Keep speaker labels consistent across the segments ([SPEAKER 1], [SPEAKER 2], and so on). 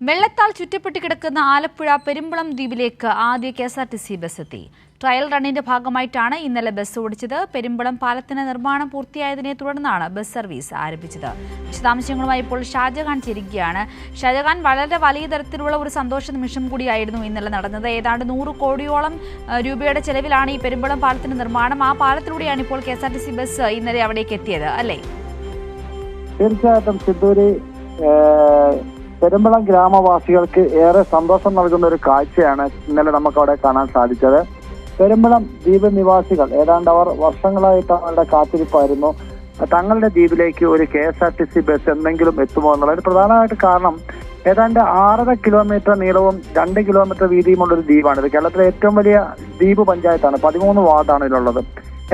[SPEAKER 1] വെള്ളത്താൽ ചുറ്റപ്പെട്ട് കിടക്കുന്ന ആലപ്പുഴ പെരുമ്പളം ദ്വീപിലേക്ക് ആദ്യ കെഎസ്ആർടിസി ബസ് എത്തി. ട്രയൽ റണ്ണിന്റെ ഭാഗമായിട്ടാണ് ഇന്നലെ ബസ് ഓടിച്ചത്. പെരുമ്പളം പാലത്തിന് നിർമ്മാണം പൂർത്തിയായതിനെ തുടർന്നാണ് ബസ് സർവീസ് ആരംഭിച്ചത്. വിശദാംശങ്ങളുമായി ഇപ്പോൾ ഷാജഹാൻ ചേരുകയാണ്. ഷാജഹാൻ, വളരെ വലിയ തരത്തിലുള്ള ഒരു സന്തോഷ നിമിഷം കൂടിയായിരുന്നു ഇന്നലെ നടന്നത്. ഏതാണ്ട് 100 കോടിയോളം രൂപയുടെ ചെലവിലാണ് ഈ പെരുമ്പളം പാലത്തിന്റെ നിർമ്മാണം. ആ പാലത്തിലൂടെയാണ് ഇപ്പോൾ കെഎസ്ആർടിസി ബസ് ഇന്നലെ അവിടേക്ക് എത്തിയത്, അല്ലേ?
[SPEAKER 2] തീർച്ചയായിട്ടും സിദ്ധൂരി, പെരുമ്പളം ഗ്രാമവാസികൾക്ക് ഏറെ സന്തോഷം നൽകുന്ന ഒരു കാഴ്ചയാണ് ഇന്നലെ നമുക്ക് അവിടെ കാണാൻ സാധിച്ചത്. പെരുമ്പളം ദ്വീപ് നിവാസികൾ ഏതാണ്ട് അവർ വർഷങ്ങളായിട്ട് അവരുടെ കാത്തിരിപ്പായിരുന്നു തങ്ങളുടെ ദ്വീപിലേക്ക് ഒരു കെഎസ്ആർടിസി ബസ് എന്തെങ്കിലും എത്തുമോ എന്നുള്ളത്. പ്രധാനമായിട്ട് കാരണം ഏതാണ്ട് 6.5 കിലോമീറ്റർ നീളവും 2 കിലോമീറ്റർ വീതിയുമുള്ള ഒരു ദ്വീപാണിത്. കേരളത്തിലെ ഏറ്റവും വലിയ ദ്വീപ് പഞ്ചായത്താണ്. 13 വാർഡാണ് ഇതിലുള്ളത്.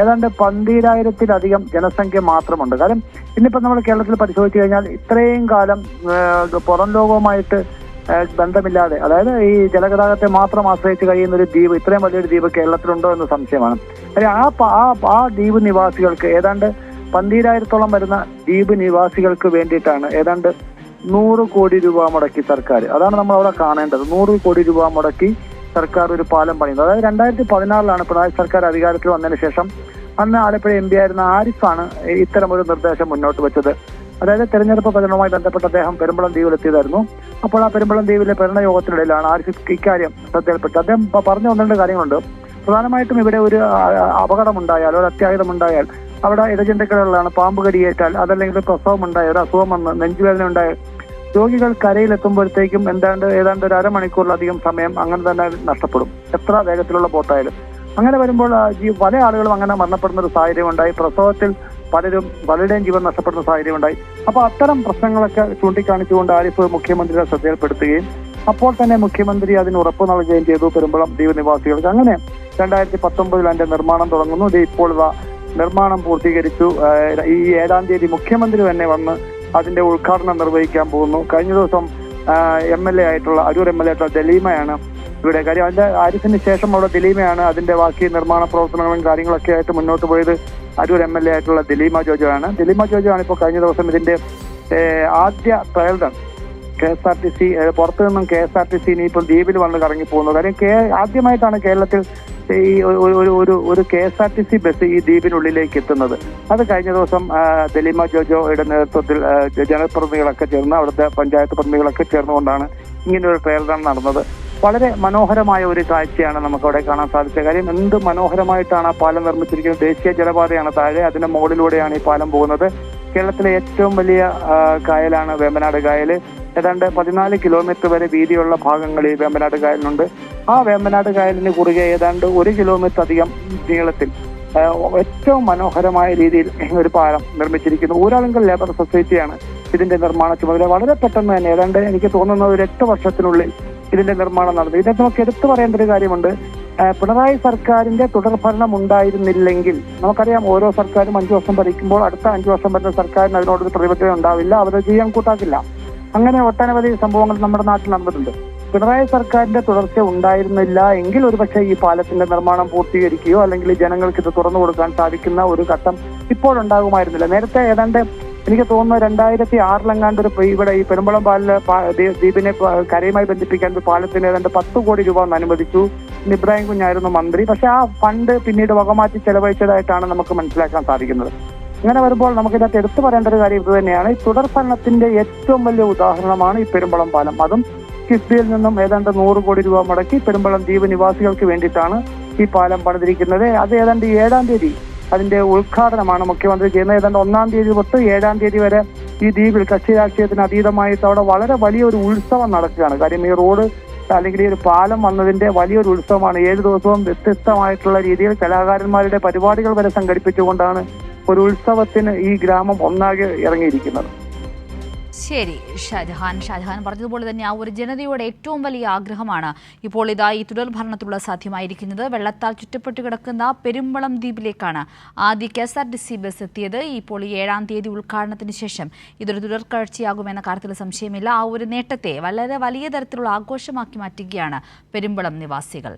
[SPEAKER 2] ഏതാണ്ട് 12,000-ലധികം ജനസംഖ്യ മാത്രമുണ്ട്. കാര്യം ഇന്നിപ്പോൾ നമ്മൾ കേരളത്തിൽ പരിശോധിച്ചു കഴിഞ്ഞാൽ ഇത്രയും കാലം പുറം ലോകവുമായിട്ട് ബന്ധമില്ലാതെ, അതായത് ഈ ജലഗതാഗതത്തെ മാത്രം ആശ്രയിച്ച് കഴിയുന്ന ഒരു ദ്വീപ്, ഇത്രയും വലിയൊരു ദ്വീപ് കേരളത്തിലുണ്ടോ എന്ന് സംശയമാണ്. ആ ദ്വീപ് നിവാസികൾക്ക് ഏതാണ്ട് 12,000-ഓളം വരുന്ന ദ്വീപ് നിവാസികൾക്ക് വേണ്ടിയിട്ടാണ് ഏതാണ്ട് 100 കോടി രൂപ മുടക്കി സർക്കാർ, അതാണ് നമ്മൾ അവിടെ കാണേണ്ടത്, 100 കോടി രൂപ മുടക്കി സർക്കാർ ഒരു പാലം പണിയുന്നത്. അതായത് 2014-ലാണ് പിണറായി സർക്കാർ അധികാരത്തിൽ വന്നതിന് ശേഷം അന്ന് ആലപ്പുഴ MP ആയിരുന്ന ആരിഫാണ് ഇത്തരം ഒരു നിർദ്ദേശം മുന്നോട്ട് വെച്ചത്. അതായത് തെരഞ്ഞെടുപ്പ് പ്രചരണവുമായി ബന്ധപ്പെട്ട് അദ്ദേഹം പെരുമ്പളം ദ്വീപിലെത്തിയതായിരുന്നു. അപ്പോൾ ആ പെരുമ്പളം ദ്വീപിലെ ഭരണയോഗത്തിനിടയിലാണ് ആരിഫ് ഇക്കാര്യം ശ്രദ്ധയിൽപ്പെട്ടത്. അദ്ദേഹം പറഞ്ഞു വന്നിട്ട് കാര്യങ്ങളുണ്ട്. പ്രധാനമായിട്ടും ഇവിടെ ഒരു അപകടമുണ്ടായാൽ, ഒരു അത്യാഹിതമുണ്ടായാൽ, അവിടെ ഇടജന്തുക്കളുള്ളതാണ്, പാമ്പ് കടിയേറ്റാൽ, അതല്ലെങ്കിൽ പ്രസവം ഉണ്ടായ, ഒരു അസുഖം വന്ന് നെഞ്ചുവേദന ഉണ്ടായാൽ രോഗികൾ കരയിലെത്തുമ്പോഴത്തേക്കും ഏതാണ്ട് ഒരു അരമണിക്കൂറിലധികം സമയം അങ്ങനെ തന്നെ നഷ്ടപ്പെടും, എത്ര വേഗത്തിലുള്ള ബോട്ടായാലും. അങ്ങനെ വരുമ്പോൾ പല ആളുകളും അങ്ങനെ മരണപ്പെടുന്ന ഒരു സാഹചര്യം ഉണ്ടായി. പ്രസവത്തിൽ പലരുടെയും ജീവൻ നഷ്ടപ്പെടുന്ന സാഹചര്യം ഉണ്ടായി. അപ്പോൾ അത്തരം പ്രശ്നങ്ങളൊക്കെ ചൂണ്ടിക്കാണിച്ചുകൊണ്ട് ആരിഫ് മുഖ്യമന്ത്രിയെ ശ്രദ്ധയിൽപ്പെടുത്തുകയും അപ്പോൾ തന്നെ മുഖ്യമന്ത്രി അതിന് ഉറപ്പ് നൽകുകയും ചെയ്തു പെരുമ്പളം ദ്വീപ് നിവാസികൾക്ക്. അങ്ങനെ 2019 അതിന്റെ നിർമ്മാണം തുടങ്ങുന്നു. ഇപ്പോൾ നിർമ്മാണം പൂർത്തീകരിച്ചു. ഈ 7-ാം തീയതി മുഖ്യമന്ത്രി തന്നെ വന്ന് അതിന്റെ ഉദ്ഘാടനം നിർവഹിക്കാൻ പോകുന്നു. കഴിഞ്ഞ ദിവസം MLA ആയിട്ടുള്ള അരൂർ MLA ആയിട്ടുള്ള ദലീമയാണ് ഇവിടെ. കാര്യം അതിന്റെ ആരിഫിന് ശേഷം അവിടെ ദലീമയാണ് അതിന്റെ ബാക്കി നിർമ്മാണ പ്രവർത്തനങ്ങളും കാര്യങ്ങളൊക്കെ ആയിട്ട് മുന്നോട്ട് പോയത്. അരൂർ MLA ആയിട്ടുള്ള ദലീമ ജോജോ ആണ് ഇപ്പോൾ കഴിഞ്ഞ ദിവസം ഇതിന്റെ ആദ്യ ട്രയൽ റൺ KSRTC പുറത്തു നിന്നും KSRTC ഇനിയിപ്പോൾ ദ്വീപിൽ വന്ന് കറങ്ങി പോകുന്നു. കാര്യം ആദ്യമായിട്ടാണ് കേരളത്തിൽ ഈ ഒരു KSRTC ബസ് ഈ ദ്വീപിനുള്ളിലേക്ക് എത്തുന്നത്. അത് കഴിഞ്ഞ ദിവസം ദലീമ ജോജോയുടെ നേതൃത്വത്തിൽ ജനപ്രതിനിധികളൊക്കെ ചേർന്ന്, അവിടുത്തെ പഞ്ചായത്ത് പ്രതിനിധികളൊക്കെ ചേർന്നുകൊണ്ടാണ് ഇങ്ങനെ ഒരു ട്രയൽ റൺ നടന്നത്. വളരെ മനോഹരമായ ഒരു കാഴ്ചയാണ് നമുക്ക് അവിടെ കാണാൻ സാധിച്ചത്. കാര്യം എന്ത് മനോഹരമായിട്ടാണ് ആ പാലം നിർമ്മിച്ചിരിക്കുന്നത്. ദേശീയ ജലപാതയാണ് താഴെ, അതിന്റെ മുകളിലൂടെയാണ് ഈ പാലം പോകുന്നത്. കേരളത്തിലെ ഏറ്റവും വലിയ കായലാണ് വേമ്പനാട് കായൽ. ഏതാണ്ട് 14 കിലോമീറ്റർ വരെ വീതിയുള്ള ഭാഗങ്ങൾ ഈ വേമ്പനാട് കായലിനുണ്ട്. ആ വേമ്പനാട് കായലിന് കുറുകെ ഏതാണ്ട് 1 കിലോമീറ്റർ അധികം നീളത്തിൽ ഏറ്റവും മനോഹരമായ രീതിയിൽ ഒരു പാലം നിർമ്മിച്ചിരിക്കുന്നു. ഊരാളുങ്കൽ ലേബർ സൊസൈറ്റിയാണ് ഇതിന്റെ നിർമ്മാണ ചുമതല. വളരെ പെട്ടെന്ന് തന്നെ, ഏതാണ്ട് എനിക്ക് തോന്നുന്നത് ഒരു 8 വർഷത്തിനുള്ളിൽ ഇതിന്റെ നിർമ്മാണം നടന്നു. ഇതിനകത്ത് നമുക്ക് എടുത്തു പറയേണ്ട ഒരു കാര്യമുണ്ട്. പിണറായി സർക്കാരിന്റെ തുടർഭരണം ഉണ്ടായിരുന്നില്ലെങ്കിൽ, നമുക്കറിയാം ഓരോ സർക്കാരും 5 വർഷം ഭരിക്കുമ്പോൾ അടുത്ത 5 വർഷം വരുന്ന സർക്കാരിന് അതിനോടൊരു പ്രതിബദ്ധത ഉണ്ടാവില്ല, അവരെ ചെയ്യാൻ കൂട്ടാക്കില്ല. അങ്ങനെ ഒട്ടനവധി സംഭവങ്ങൾ നമ്മുടെ നാട്ടിൽ നടന്നിട്ടുണ്ട്. പിണറായി സർക്കാരിന്റെ തുടർച്ച ഉണ്ടായിരുന്നില്ല എങ്കിൽ ഒരുപക്ഷെ ഈ പാലത്തിന്റെ നിർമ്മാണം പൂർത്തീകരിക്കുകയോ അല്ലെങ്കിൽ ജനങ്ങൾക്ക് ഇത് തുറന്നു കൊടുക്കാൻ സാധിക്കുന്ന ഒരു ഘട്ടം ഇപ്പോഴുണ്ടാകുമായിരുന്നില്ല. നേരത്തെ ഏതാണ്ട് എനിക്ക് തോന്നുന്നു 2006-ലെങ്ങാണ്ട് ഇവിടെ ഈ പെരുമ്പളം ദ്വീപിനെ കരയുമായി ബന്ധിപ്പിക്കാൻ ഒരു പാലത്തിന് ഏതാണ്ട് 10 കോടി രൂപ അനുവദിച്ചു. ഇബ്രാഹിം കുഞ്ഞായിരുന്നു മന്ത്രി. പക്ഷെ ആ ഫണ്ട് പിന്നീട് വകമാറ്റി ചെലവഴിച്ചതായിട്ടാണ് നമുക്ക് മനസ്സിലാക്കാൻ സാധിക്കുന്നത്. അങ്ങനെ വരുമ്പോൾ നമുക്കിതിനകത്ത് എടുത്തു പറയേണ്ട ഒരു കാര്യം ഇത് തന്നെയാണ്. ഈ തുടർ ഭരണത്തിന്റെ ഏറ്റവും വലിയ ഉദാഹരണമാണ് ഈ പെരുമ്പളം പാലം. അതും കിഫ്ബിയിൽ നിന്നും ഏതാണ്ട് 100 കോടി രൂപ മുടക്കി പെരുമ്പളം ദ്വീപ് നിവാസികൾക്ക് വേണ്ടിയിട്ടാണ് ഈ പാലം പണിതിരിക്കുന്നത്. അത് ഏതാണ്ട് 7-ാം തീയതി അതിന്റെ ഉദ്ഘാടനമാണ് മുഖ്യമന്ത്രി ചെയ്യുന്നത്. ഏതാണ്ട് 1-ാം തീയതി തൊട്ട് 7-ാം തീയതി വരെ ഈ ദ്വീപിൽ കക്ഷി രാഷ്ട്രീയത്തിന് അതീതമായിട്ട് അവിടെ വളരെ വലിയൊരു ഉത്സവം നടക്കുകയാണ്. കാര്യം ഈ റോഡ് അല്ലെങ്കിൽ ഈ ഒരു പാലം വന്നതിന്റെ വലിയൊരു ഉത്സവമാണ്. 7 ദിവസവും വ്യത്യസ്തമായിട്ടുള്ള രീതിയിൽ കലാകാരന്മാരുടെ പരിപാടികൾ വരെ സംഘടിപ്പിച്ചുകൊണ്ടാണ് ഒരു ഉത്സവത്തിന് ഈ ഗ്രാമം ഒന്നാകെ ഇറങ്ങിയിരിക്കുന്നത്.
[SPEAKER 1] ശരി ഷാജഹാൻ പറഞ്ഞതുപോലെ തന്നെ ആ ഒരു ജനതയുടെ ഏറ്റവും വലിയ ആഗ്രഹമാണ് ഇപ്പോൾ ഈ തുടർ ഭരണത്തിലുള്ള സാധ്യമായിരിക്കുന്നത്. വെള്ളത്താൽ ചുറ്റപ്പെട്ട് കിടക്കുന്ന പെരുമ്പളം ദ്വീപിലേക്കാണ് ആദ്യ KSRTC ബസ് എത്തിയത്. ഇപ്പോൾ 7-ാം തീയതി ഉദ്ഘാടനത്തിന് ശേഷം ഇതൊരു തുടർക്കാഴ്ചയാകുമെന്ന കാര്യത്തിൽ സംശയമില്ല. ആ ഒരു നേട്ടത്തെ വളരെ വലിയ തരത്തിലുള്ള ആഘോഷമാക്കി മാറ്റുകയാണ് പെരുമ്പളം നിവാസികൾ.